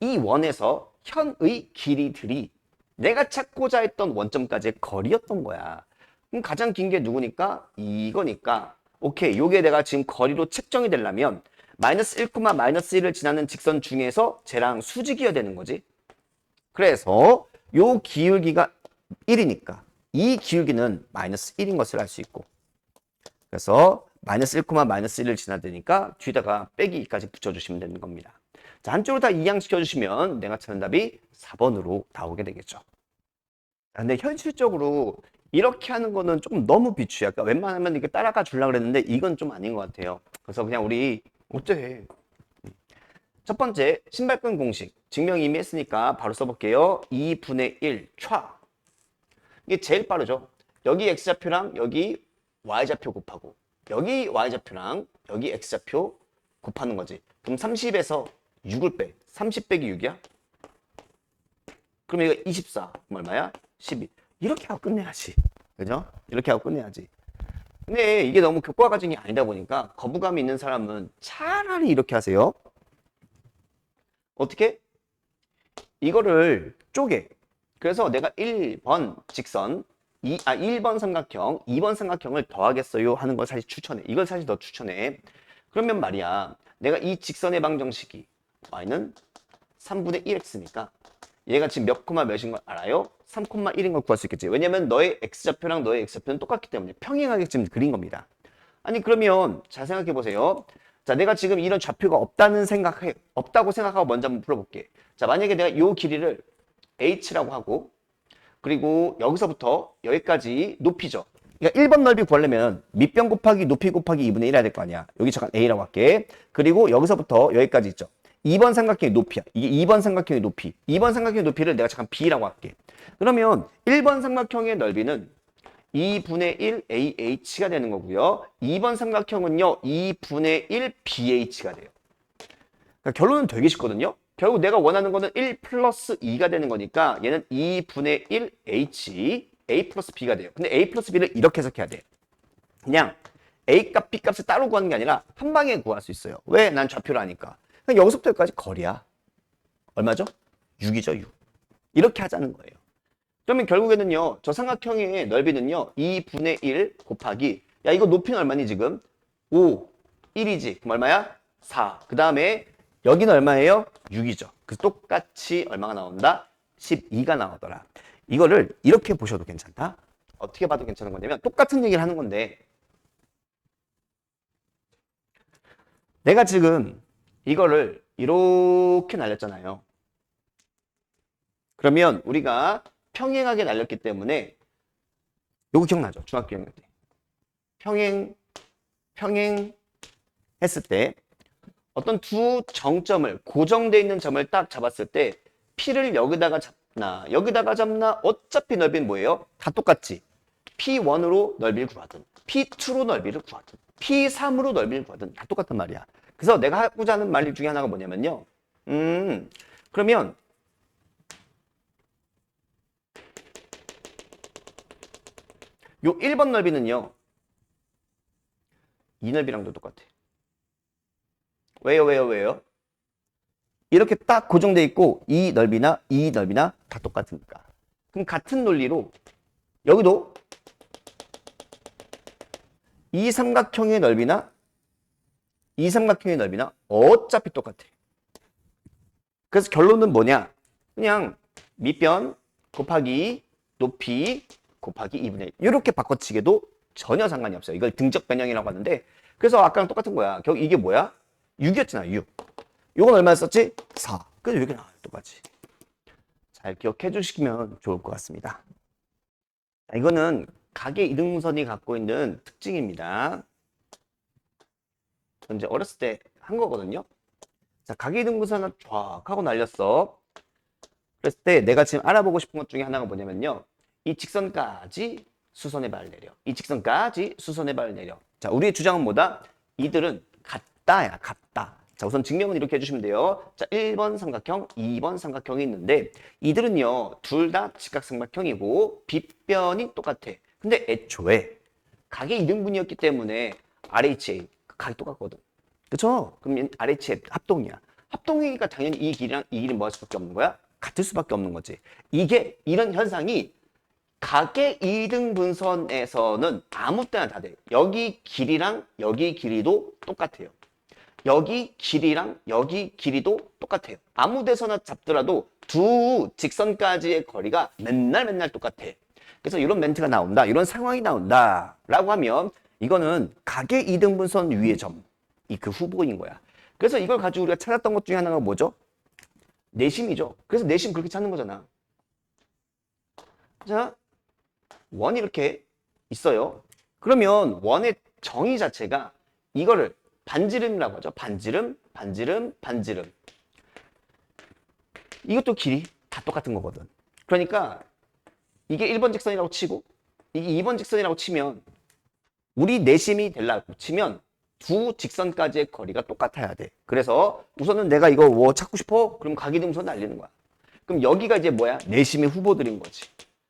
이 원에서 현의 길이들이 내가 찾고자 했던 원점까지의 거리였던 거야. 그럼 가장 긴 게 누구니까? 이거니까. 오케이. 요게 내가 지금 거리로 책정이 되려면 마이너스 1, 마이너스 1을 지나는 직선 중에서 쟤랑 수직이어야 되는 거지. 그래서 요 기울기가 1이니까 이 기울기는 마이너스 1인 것을 알 수 있고, 그래서 마이너스 1, 마이너스 1을 지나되니까 뒤에다가 빼기 2까지 붙여주시면 되는 겁니다. 자, 한쪽으로 다 이항시켜주시면 내가 찾는 답이 4번으로 나오게 되겠죠. 근데 현실적으로 이렇게 하는 거는 조금 너무 비추야. 그러니까 웬만하면 이렇게 따라가 주려고 그랬는데 이건 좀 아닌 것 같아요. 그래서 그냥 우리 어째 첫 번째 신발끈 공식 증명 이미 했으니까 바로 써볼게요. 2분의 1 촤. 이게 제일 빠르죠. 여기 x좌표랑 여기 y좌표 곱하고 여기 y좌표랑 여기 x좌표 곱하는 거지. 그럼 30에서 6을 빼. 30 빼기 6이야? 그럼 이거 24. 그럼 얼마야? 12. 이렇게 하고 끝내야지. 그죠? 이렇게 하고 끝내야지. 근데 이게 너무 교과 과정이 아니다 보니까 거부감이 있는 사람은 차라리 이렇게 하세요. 어떻게? 이거를 쪼개. 그래서 내가 1번 직선, 1번 삼각형, 2번 삼각형을 더하겠어요 하는 걸 사실 추천해. 이걸 사실 더 추천해. 그러면 말이야, 내가 이 직선의 방정식이 y는 3분의 1x니까 얘가 지금 몇 콤마 몇인 걸 알아요? 3,1인 걸 구할 수 있겠지. 왜냐면 너의 x좌표랑 너의 x좌표는 똑같기 때문에 평행하게 지금 그린 겁니다. 아니 그러면 잘 생각해 보세요. 자, 내가 지금 이런 좌표가 없다고 생각하고 먼저 한번 풀어볼게. 자, 만약에 내가 이 길이를 h라고 하고 그리고 여기서부터 여기까지 높이죠. 그러니까 1번 넓이 구하려면 밑변 곱하기 높이 곱하기 2분의 1 해야 될 거 아니야. 여기 잠깐 a라고 할게. 그리고 여기서부터 여기까지 있죠. 2번 삼각형의 높이야. 이게 2번 삼각형의 높이. 2번 삼각형의 높이를 내가 잠깐 b라고 할게. 그러면 1번 삼각형의 넓이는 2분의 1 AH가 되는 거고요. 2번 삼각형은요. 2분의 1 BH가 돼요. 그러니까 결론은 되게 쉽거든요. 결국 내가 원하는 거는 1 플러스 2가 되는 거니까 얘는 2분의 1 H, A 플러스 B가 돼요. 근데 A 플러스 B를 이렇게 해석해야 돼. 그냥 A 값, B 값을 따로 구하는 게 아니라 한 방에 구할 수 있어요. 왜? 난 좌표를 아니까. 그냥 여기서부터 여기까지 거리야. 얼마죠? 6이죠, 6. 이렇게 하자는 거예요. 그러면 결국에는요, 저 삼각형의 넓이는요, 2분의 1 곱하기, 야, 이거 높이는 얼마니 지금? 5, 1이지. 그럼 얼마야? 4. 그 다음에 여기는 얼마예요? 6이죠. 그래서 똑같이 얼마가 나온다? 12가 나오더라. 이거를 이렇게 보셔도 괜찮다. 어떻게 봐도 괜찮은 거냐면 똑같은 얘기를 하는 건데 내가 지금 이거를 이렇게 날렸잖아요. 그러면 우리가 평행하게 날렸기 때문에 요거 기억나죠? 중학교 6학년 때. 평행 했을 때 어떤 두 정점을 고정되어 있는 점을 딱 잡았을 때 P를 여기다가 잡나 어차피 넓이는 뭐예요? 다 똑같지. P1으로 넓이를 구하든 P2로 넓이를 구하든 P3으로 넓이를 구하든 다 똑같단 말이야. 그래서 내가 하고자 하는 말 중에 하나가 뭐냐면요. 그러면 요 1번 넓이는요. 이 넓이랑도 똑같아. 왜요? 이렇게 딱 고정돼 있고 이 넓이나 다 똑같으니까. 그럼 같은 논리로 여기도 이 삼각형의 넓이나 어차피 똑같아. 그래서 결론은 뭐냐? 그냥 밑변 곱하기 높이 곱하기 2분의 1 이렇게 바꿔치기도 전혀 상관이 없어요. 이걸 등적 변형이라고 하는데 그래서 아까랑 똑같은 거야. 결국 이게 뭐야? 6이었잖아, 6. 요건 얼마 썼지? 4. 그래서 여기 나와요, 똑같이. 잘 기억해 주시면 좋을 것 같습니다. 이거는 각의 이등분선이 갖고 있는 특징입니다. 이제 어렸을 때 한 거거든요. 자, 각의 이등분선을 쫙 하고 날렸어. 그랬을 때 내가 지금 알아보고 싶은 것 중에 하나가 뭐냐면요. 이 직선까지 수선의 발을 내려. 이 직선까지 수선의 발을 내려. 자, 우리의 주장은 뭐다? 이들은 같다야, 같다. 자, 우선 증명은 이렇게 해주시면 돼요. 자, 1번 삼각형, 2번 삼각형이 있는데 이들은요, 둘 다 직각삼각형이고 빗변이 똑같아. 근데 애초에 각의 이등분이었기 때문에 RHA, 각이 똑같거든. 그쵸? 그럼 RHA 합동이야. 합동이니까 당연히 이 길이랑 이 길이 뭐 할 수밖에 없는 거야? 같을 수밖에 없는 거지. 이게 이런 현상이 각의 이등분선에서는 아무 때나 다 돼. 여기 길이랑 여기 길이도 똑같아요. 여기 길이랑 여기 길이도 똑같아요. 아무 데서나 잡더라도 두 직선까지의 거리가 맨날 똑같아. 그래서 이런 멘트가 나온다. 이런 상황이 나온다. 라고 하면 이거는 각의 이등분선 위의 점. 이 그 후보인 거야. 그래서 이걸 가지고 우리가 찾았던 것 중에 하나가 뭐죠? 내심이죠. 그래서 내심 그렇게 찾는 거잖아. 자, 원이 이렇게 있어요. 그러면 원의 정의 자체가 이거를 반지름이라고 하죠. 반지름. 이것도 길이 다 똑같은 거거든. 그러니까 이게 1번 직선이라고 치고 이게 2번 직선이라고 치면 우리 내심이 되려고 치면 두 직선까지의 거리가 똑같아야 돼. 그래서 우선은 내가 이거 뭐 찾고 싶어? 그럼 각이등분선 날리는 거야. 그럼 여기가 이제 뭐야? 내심의 후보들인 거지.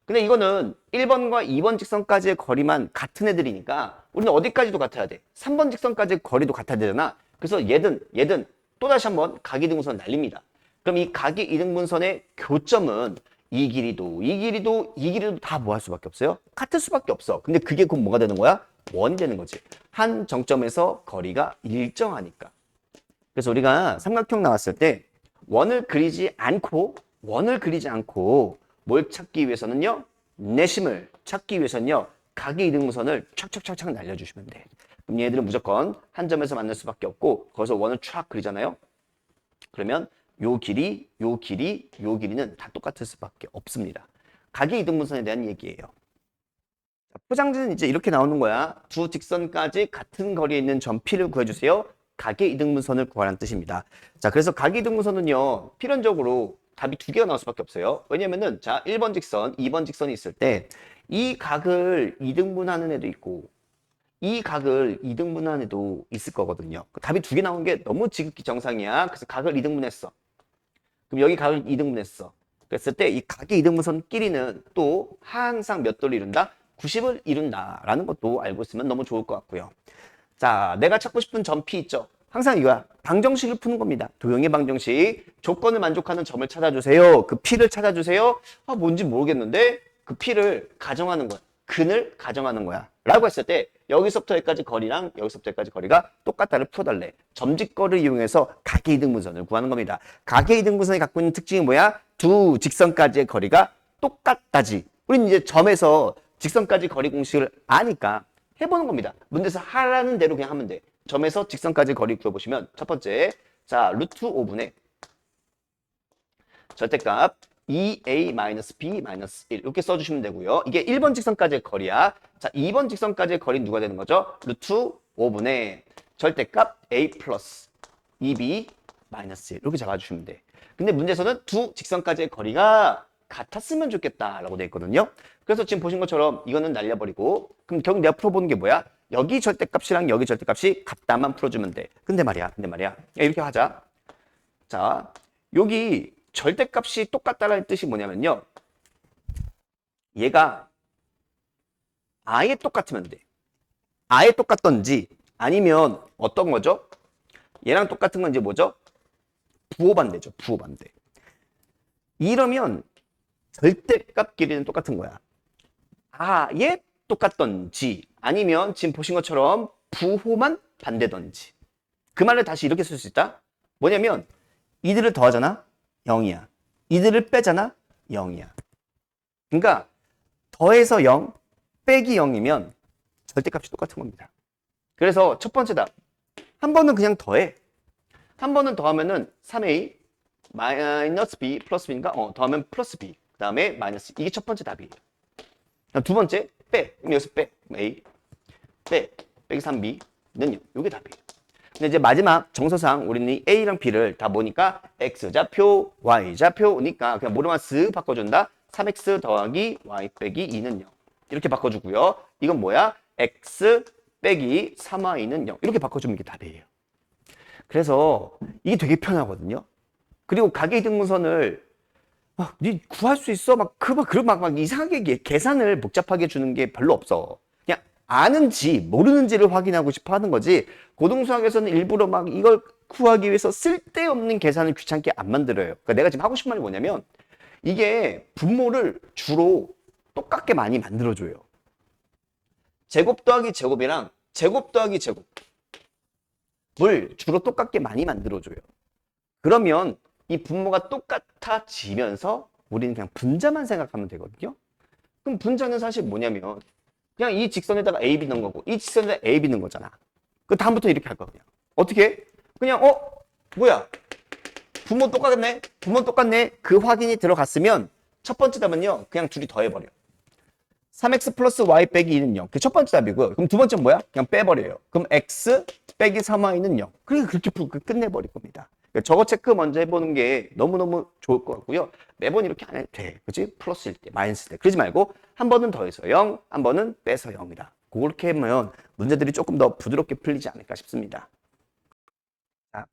근데 이거는 1번과 2번 직선까지의 거리만 같은 애들이니까 우리는 어디까지도 같아야 돼? 3번 직선까지의 거리도 같아야 되잖아. 그래서 얘든 또다시 한번 각이등분선 날립니다. 그럼 이 각이등분선의 교점은 이 길이도 다 뭐 할 수밖에 없어요? 같을 수밖에 없어. 근데 그게 곧 뭐가 되는 거야? 원이 되는 거지. 한 정점에서 거리가 일정하니까. 그래서 우리가 삼각형 나왔을 때 원을 그리지 않고 뭘 찾기 위해서는요? 내심을 찾기 위해서는요. 각의 이등분선을 촥촥촥촥 날려주시면 돼. 그럼 얘들은 무조건 한 점에서 만날 수밖에 없고 거기서 원을 촥 그리잖아요. 그러면 요 길이는 다 똑같을 수밖에 없습니다. 각의 이등분선에 대한 얘기예요. 포장지는 이제 이렇게 나오는 거야. 두 직선까지 같은 거리에 있는 점 P를 구해주세요. 각의 이등분선을 구하라는 뜻입니다. 자, 그래서 각의 이등분선은요. 필연적으로 답이 두 개가 나올 수밖에 없어요. 왜냐면은 자 1번 직선, 2번 직선이 있을 때 이 각을 이등분하는 애도 있고 이 각을 이등분하는 애도 있을 거거든요. 답이 두 개 나온 게 너무 지극히 정상이야. 그래서 각을 이등분했어. 그럼 여기 각을 이등분했어. 그랬을 때 이 각의 이등분선끼리는 또 항상 몇 도를 이룬다? 90을 이룬다라는 것도 알고 있으면 너무 좋을 것 같고요. 자, 내가 찾고 싶은 점 P 있죠? 항상 이거야. 방정식을 푸는 겁니다. 도형의 방정식. 조건을 만족하는 점을 찾아주세요. 그 P를 찾아주세요. 아, 뭔지 모르겠는데 그 P를 가정하는 거야. 근을 가정하는 거야. 라고 했을 때 여기서부터 여기까지 거리랑 여기서부터 여기까지 거리가 똑같다를 풀어달래. 점직거를 이용해서 각의 이등분선을 구하는 겁니다. 각의 이등분선이 갖고 있는 특징이 뭐야? 두 직선까지의 거리가 똑같다지. 우리는 이제 점에서 직선까지 거리 공식을 아니까 해보는 겁니다. 문제에서 하라는 대로 그냥 하면 돼. 점에서 직선까지 거리 구해보시면 첫 번째, 자 루트 5분의 절대값 2a-b-1 이렇게 써주시면 되고요. 이게 1번 직선까지의 거리야. 자 2번 직선까지의 거리는 누가 되는 거죠? 루트 5분의 절대값 a 플러스 2b-1 이렇게 잡아주시면 돼. 근데 문제에서는 두 직선까지의 거리가 같았으면 좋겠다라고 돼 있거든요. 그래서 지금 보신 것처럼 이거는 날려버리고 그럼 결국 내가 풀어보는 게 뭐야? 여기 절대값이랑 여기 절대값이 같다만 풀어주면 돼. 근데 말이야. 야, 이렇게 하자. 자, 여기 절대값이 똑같다라는 뜻이 뭐냐면요. 얘가 아예 똑같으면 돼. 아예 똑같던지 아니면 어떤 거죠? 얘랑 똑같은 건 이제 뭐죠? 부호반대죠. 부호반대. 이러면 절대값 길이는 똑같은 거야. 아예 똑같던지 아니면 지금 보신 것처럼 부호만 반대던지. 그 말을 다시 이렇게 쓸 수 있다. 뭐냐면 이들을 더하잖아. 0이야. 이들을 빼잖아. 0이야. 그러니까 더해서 0 빼기 0이면 절대값이 똑같은 겁니다. 그래서 첫 번째 답. 한 번은 그냥 더해. 한 번은 더하면은 3a 마이너스 b 플러스 b인가? 더하면 플러스 b. 그 다음에 마이너스. 이게 첫 번째 답이에요. 두 번째 빼. 그럼 여기서 빼. a 빼기 3b는 이게 답이에요. 근데 이제 마지막 정서상 우리는 a랑 b를 다 보니까 x좌표, y좌표니까 그냥 모르만 쓱 바꿔준다. 3x 더하기 y 빼기 2는 0. 이렇게 바꿔주고요. 이건 뭐야? x 빼기 3y는 0. 이렇게 바꿔주면 이게 답이에요. 그래서 이게 되게 편하거든요. 그리고 각의 이등분선을 니 구할 수 있어? 막 이상하게 계산을 복잡하게 주는 게 별로 없어. 그냥 아는지 모르는지를 확인하고 싶어 하는 거지. 고등수학에서는 일부러 막 이걸 구하기 위해서 쓸데없는 계산을 귀찮게 안 만들어요. 그러니까 내가 지금 하고 싶은 말이 뭐냐면 이게 분모를 주로 똑같게 많이 만들어줘요. 제곱 더하기 제곱이랑 제곱 더하기 제곱을 주로 똑같게 많이 만들어줘요. 그러면 이 분모가 똑같아지면서 우리는 그냥 분자만 생각하면 되거든요. 그럼 분자는 사실 뭐냐면 그냥 이 직선에다가 AB 넣은 거고 이 직선에다가 AB 넣은 거잖아. 그 다음부터 이렇게 할 거야. 그냥. 어떻게? 그냥 뭐야? 분모 똑같네? 분모 똑같네? 그 확인이 들어갔으면 첫 번째 답은요. 그냥 둘이 더해버려. 3x 플러스 y 빼기 2는 0. 그게 첫 번째 답이고요. 그럼 두 번째는 뭐야? 그냥 빼버려요. 그럼 x 빼기 3y는 0. 그러니까 그렇게 풀고 끝내버릴 겁니다. 그러니까 저거 체크 먼저 해보는 게 너무너무 좋을 것 같고요. 매번 이렇게 안 해도 돼. 그치? 플러스일 때, 마이너스일 때. 그러지 말고 한 번은 더해서 0, 한 번은 빼서 0이다. 그렇게 하면 문제들이 조금 더 부드럽게 풀리지 않을까 싶습니다. 자,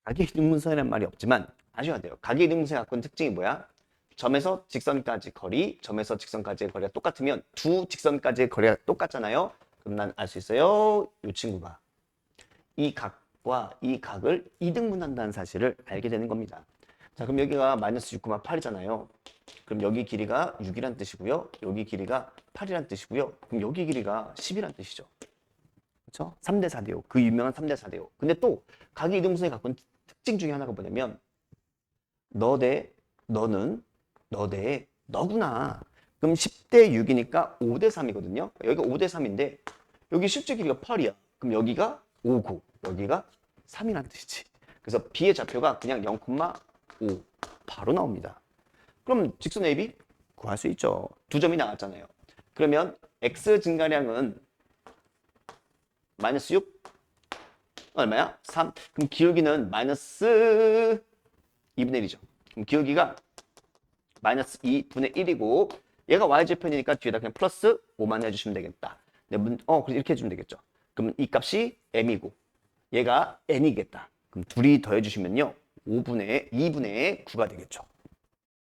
각이등분선이라는 말이 없지만 아셔야 돼요. 각이등분선의 갖고 있는 특징이 뭐야? 점에서 직선까지 거리, 점에서 직선까지의 거리가 똑같으면 두 직선까지의 거리가 똑같잖아요. 그럼 난 알 수 있어요. 이 친구가 이 각과 이 각을 이등분한다는 사실을 알게 되는 겁니다. 자, 그럼 여기가 마이너스 6,8이잖아요. 그럼 여기 길이가 6이란 뜻이고요. 여기 길이가 8이란 뜻이고요. 그럼 여기 길이가 10이란 뜻이죠. 그렇죠? 3대 4대요. 그 유명한 3대 4대요. 근데 또 각이 이등분선이 갖고 있는 특징 중에 하나가 뭐냐면 너 대 너는 너 대 너구나. 그럼 10대 6이니까 5대 3이거든요. 여기가 5대 3인데 여기 실제 길이가 8이야. 그럼 여기가 5고 여기가 3이라는 뜻이지. 그래서 B의 좌표가 그냥 0,5 바로 나옵니다. 그럼 직선 AB 구할 수 있죠. 두 점이 나왔잖아요. 그러면 X 증가량은 마이너스 6 얼마야? 3. 그럼 기울기는 마이너스 2분의 1이죠. 그럼 기울기가 마이너스 2분의 1이고 얘가 y절편이니까 뒤에다 그냥 플러스 5만 해주시면 되겠다. 그래서 이렇게 해주면 되겠죠. 그럼 이 값이 m이고 얘가 n이겠다. 그럼 둘이 더해주시면요 2분의 9가 되겠죠.